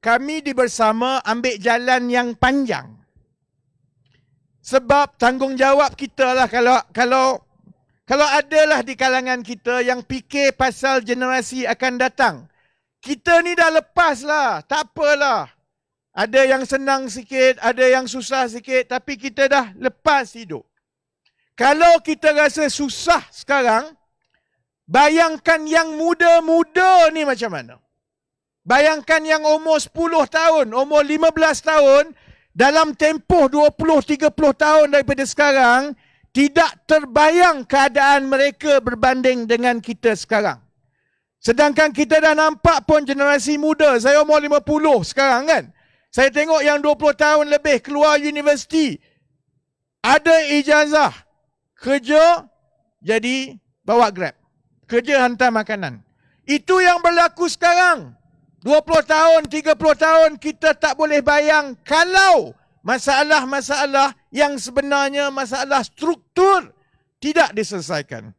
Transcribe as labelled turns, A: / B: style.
A: kami di Bersama ambil jalan yang panjang. Sebab tanggungjawab kita lah kalau adalah di kalangan kita yang fikir pasal generasi akan datang. Kita ni dah lepas lah, tak apalah. Ada yang senang sikit, ada yang susah sikit, tapi kita dah lepas hidup. Kalau kita rasa susah sekarang, bayangkan yang muda-muda ni macam mana. Bayangkan yang umur 10 tahun, umur 15 tahun, dalam tempoh 20-30 tahun daripada sekarang, tidak terbayang keadaan mereka berbanding dengan kita sekarang. Sedangkan kita dah nampak pun generasi muda, saya umur 50 sekarang kan. Saya tengok yang 20 tahun lebih keluar universiti, ada ijazah, kerja jadi bawa Grab, kerja hantar makanan. Itu yang berlaku sekarang. 20 tahun, 30 tahun kita tak boleh bayang kalau masalah-masalah yang sebenarnya masalah struktur tidak diselesaikan.